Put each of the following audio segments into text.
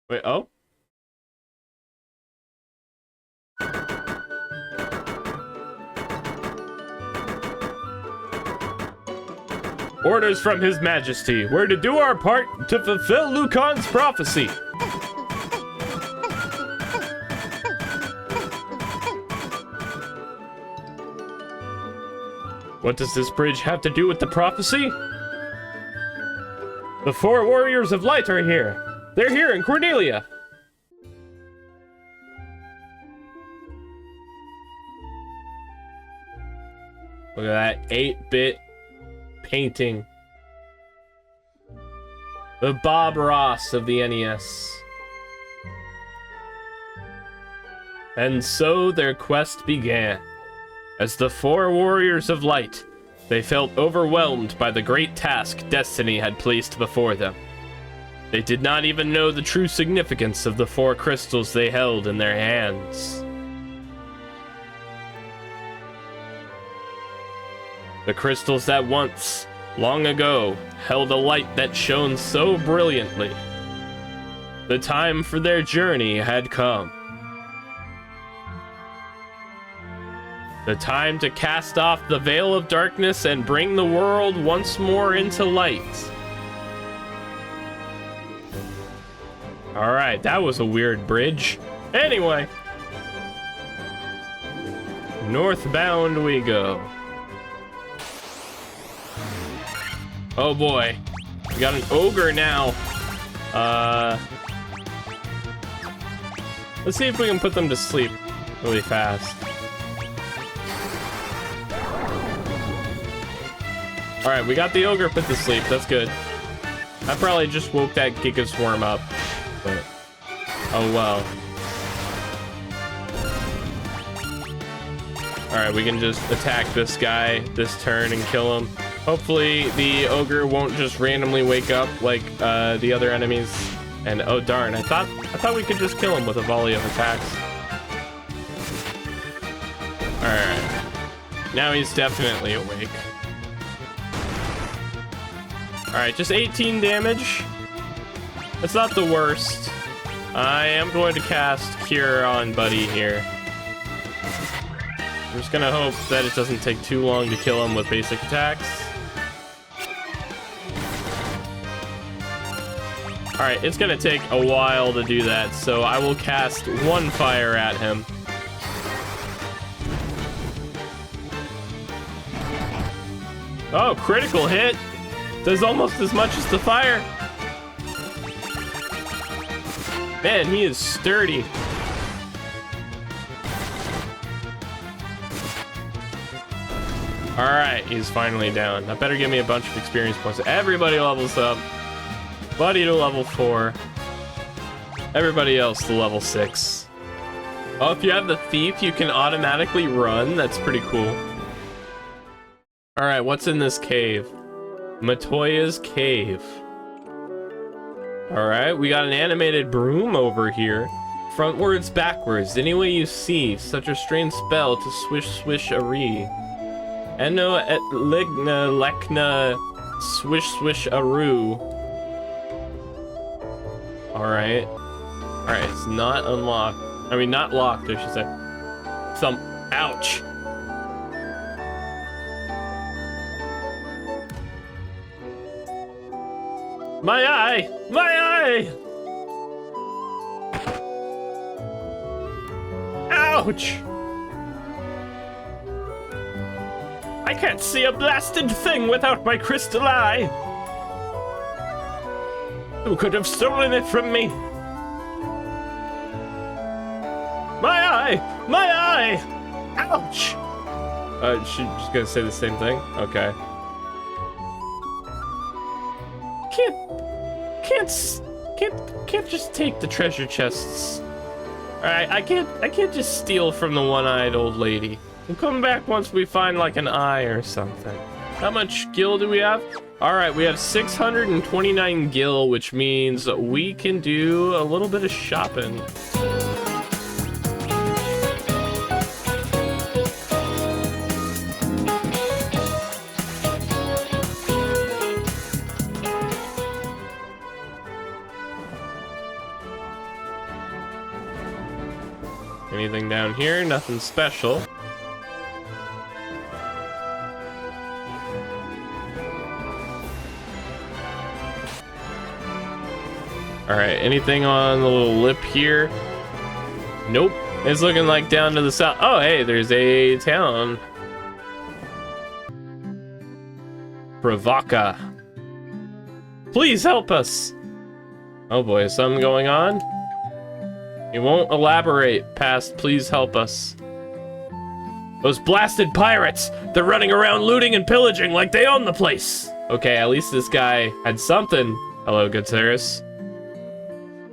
Wait, oh? Orders from His Majesty. We're to do our part to fulfill Lucan's prophecy. What does this bridge have to do with the prophecy? The 4 warriors of light are here. They're here in Cornelia. Look at that 8-bit painting. The Bob Ross of the NES. And so their quest began. As the 4 warriors of light, they felt overwhelmed by the great task destiny had placed before them. They did not even know the true significance of the 4 crystals they held in their hands. The crystals that once, long ago, held a light that shone so brilliantly. The time for their journey had come. The time to cast off the veil of darkness and bring the world once more into light. Alright, that was a weird bridge. Anyway. Northbound we go. Oh boy. We got an ogre now. Let's see if we can put them to sleep really fast. Alright, we got the ogre put to sleep. That's good. I probably just woke that Giga Swarm up. But oh well. Alright, we can just attack this guy this turn and kill him. Hopefully the ogre won't just randomly wake up like the other enemies. And oh darn, I thought we could just kill him with a volley of attacks. Alright. Now he's definitely awake. Alright, just 18 damage. That's not the worst. I am going to cast Cure on Buddy here. I'm just gonna hope that it doesn't take too long to kill him with basic attacks. Alright, it's gonna take a while to do that, so I will cast 1 fire at him. Oh, critical hit! Does almost as much as the fire. Man, he is sturdy. Alright, he's finally down. That better give me a bunch of experience points. Everybody levels up. Buddy to level 4. Everybody else to level 6. Oh, if you have the thief, you can automatically run. That's pretty cool. Alright, what's in this cave? Matoya's Cave. Alright, we got an animated broom over here. Frontwards, backwards, any way you see. Such a strange spell to swish swish a ree. Eno et ligna lekna swish swish a roo. Alright. Alright, it's not unlocked. I mean, not locked, I should say. Ouch. My eye! My eye! Ouch! I can't see a blasted thing without my crystal eye! Who could have stolen it from me? My eye! My eye! Ouch! She's just gonna say the same thing? Okay. Can't just take the treasure chests. Alright, I can't just steal from the one-eyed old lady. We'll come back once we find like an eye or something. How much gil do we have? Alright, we have 629 gil, which means we can do a little bit of shopping. Anything down here? Nothing special. Alright, anything on the little lip here? Nope. It's looking like down to the south. Oh, hey, there's a town. Pravaka. Please help us. Oh boy, is something going on? He won't elaborate past please help us. Those blasted pirates! They're running around looting and pillaging like they own the place! Okay, at least this guy had something. Hello, good sirs.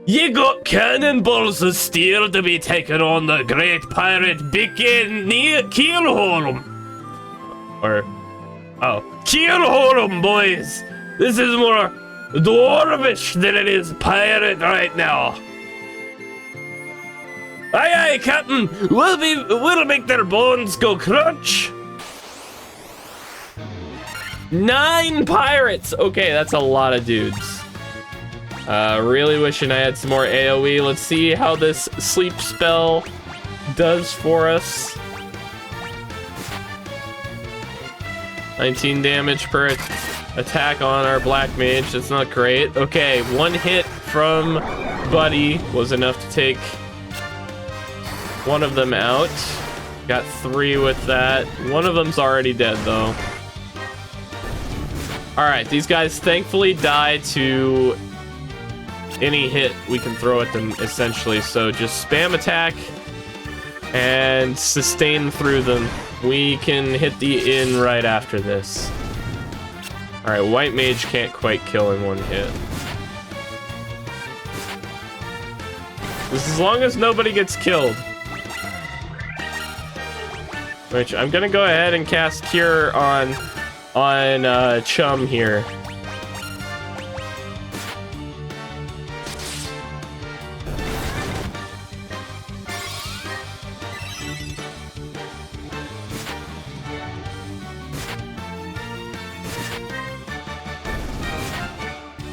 Ye got cannonballs of steel to be taken on the great pirate Keelholm. Or, oh, Keelholm, boys! This is more dwarvish than it is pirate right now. Aye, aye, Captain. We'll make their bones go crunch. 9 pirates. Okay, that's a lot of dudes. Really wishing I had some more AoE. Let's see how this sleep spell does for us. 19 damage per attack on our black mage. That's not great. Okay, 1 hit from Buddy was enough to take one of them out. Got 3 with that. One of them's already dead though. Alright, these guys thankfully die to any hit we can throw at them, essentially. So just spam attack and sustain through them. We can hit the inn right after this. Alright, white mage can't quite kill in 1 hit. This is as long as nobody gets killed. Which I'm gonna go ahead and cast Cure on Chum here.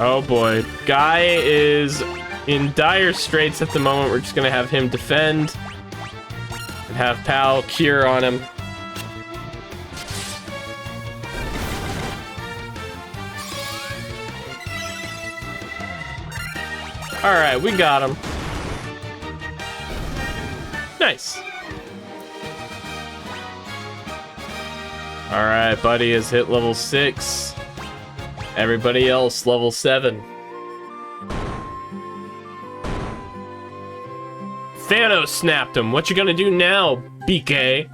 Oh boy, Guy is in dire straits at the moment. We're just gonna have him defend and have Pal Cure on him. All right, we got him. Nice. All right, Buddy has hit level 6. Everybody else, level 7. Thanos snapped him. What you gonna do now, BK?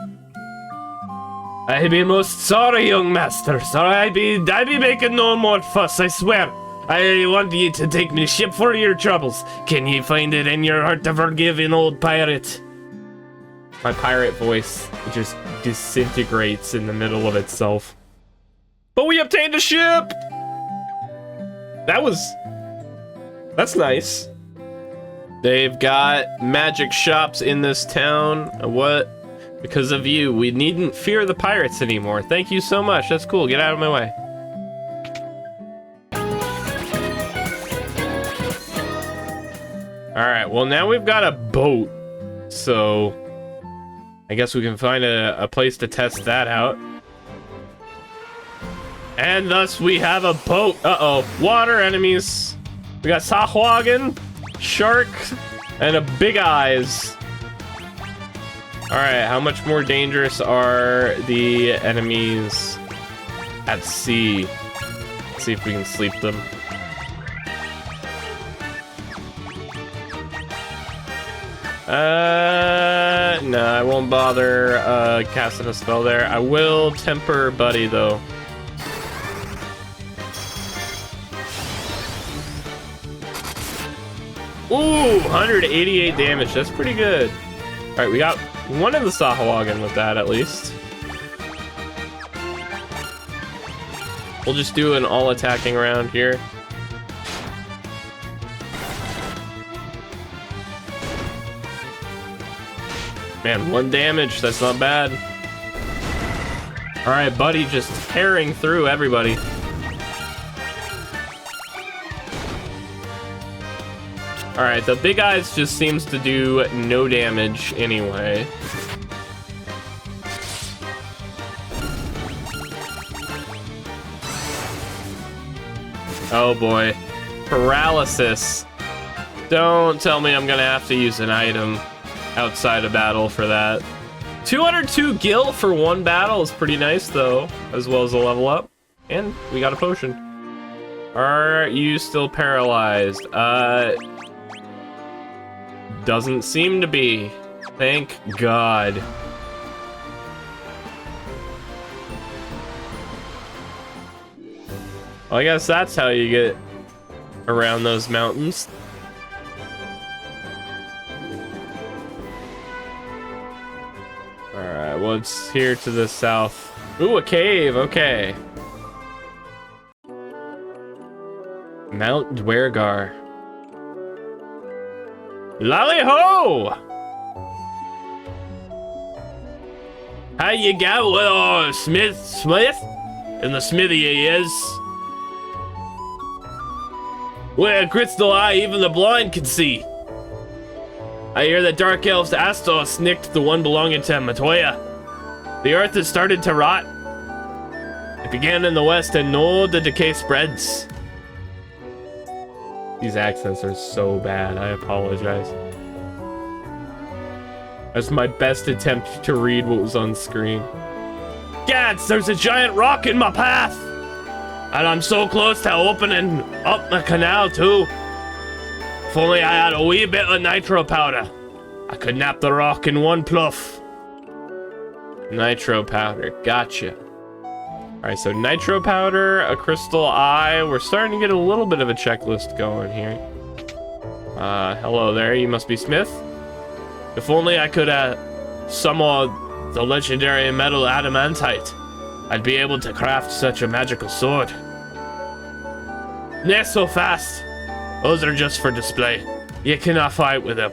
I be most sorry, young master. Sorry, I be making no more fuss, I swear. I want ye to take me ship for your troubles. Can ye find it in your heart to forgive an old pirate? My pirate voice just disintegrates in the middle of itself. But we obtained a ship! That's nice. They've got magic shops in this town. What? Because of you, we needn't fear the pirates anymore. Thank you so much. That's cool. Get out of my way. Alright, well now we've got a boat. So I guess we can find a place to test that out. And thus we have a boat. Uh-oh. Water enemies. We got Sahwagon, Shark, and a Big Eyes. Alright, how much more dangerous are the enemies at sea? Let's see if we can sleep them. No, I won't bother casting a spell there. I will temper Buddy though. Ooh, 188 damage. That's pretty good. All right, we got one of the Sahwagon with that at least. We'll just do an all-attacking round here. Man, 1 damage. That's not bad. All right, Buddy just tearing through everybody. Alright, the big eyes just seems to do no damage anyway. Oh boy. Paralysis. Don't tell me I'm gonna have to use an item outside of battle for that. 202 gil for one battle is pretty nice though, as well as a level up. And we got a potion. Are you still paralyzed? Doesn't seem to be. Thank God. Well, I guess that's how you get around those mountains. Alright, what's here to the south? Ooh, a cave, okay. Mount Dwergar. Lally-ho! How you got with Smith? In the smithy he is. With a crystal eye, even the blind can see. I hear that Dark Elf's Astos nicked the one belonging to Matoya. The earth has started to rot. It began in the west, and no, the decay spreads. These accents are so bad, I apologize. That's my best attempt to read what was on screen. Gads, there's a giant rock in my path! And I'm so close to opening up the canal too. If only I had a wee bit of nitro powder, I could nap the rock in one pluff. Nitro powder, gotcha. Alright, so nitro powder, a crystal eye. We're starting to get a little bit of a checklist going here. Hello there, you must be Smith. If only I could summon the legendary metal adamantite, I'd be able to craft such a magical sword. Not so fast. Those are just for display. You cannot fight with them.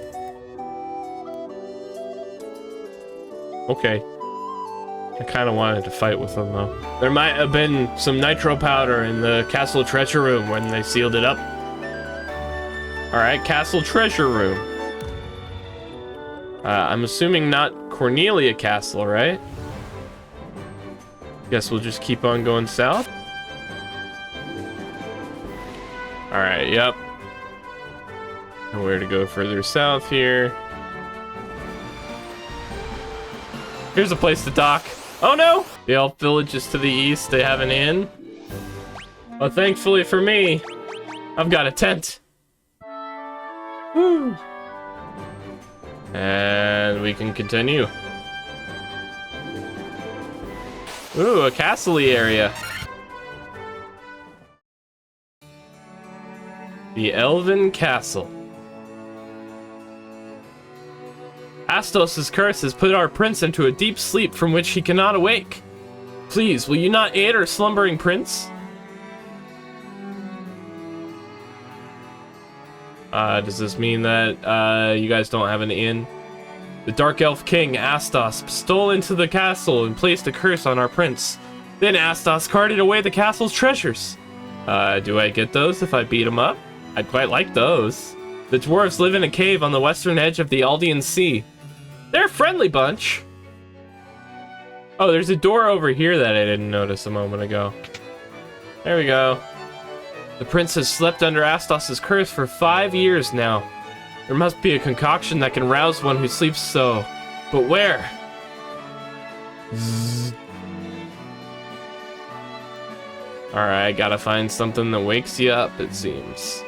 Okay. I kind of wanted to fight with them, though. There might have been some nitro powder in the castle treasure room when they sealed it up. Alright, castle treasure room. I'm assuming not Cornelia Castle, right? Guess we'll just keep on going south. Alright, yep. Nowhere to go further south here. Here's a place to dock. Oh no! The elf village is to the east. They have an inn. Well, thankfully for me, I've got a tent. Woo! And we can continue. Ooh, a castle-y area. The Elven Castle. Astos' curse has put our prince into a deep sleep from which he cannot awake. Please, will you not aid our slumbering prince? Does this mean that you guys don't have an inn? The Dark Elf King, Astos, stole into the castle and placed a curse on our prince. Then Astos carted away the castle's treasures. Do I get those if I beat him up? I'd quite like those. The dwarves live in a cave on the western edge of the Aldean Sea. They're a friendly bunch. Oh, there's a door over here that I didn't notice a moment ago. There we go. The prince has slept under Astos' curse for 5 years now. There must be a concoction that can rouse one who sleeps so. But where? Alright, gotta find something that wakes you up, it seems.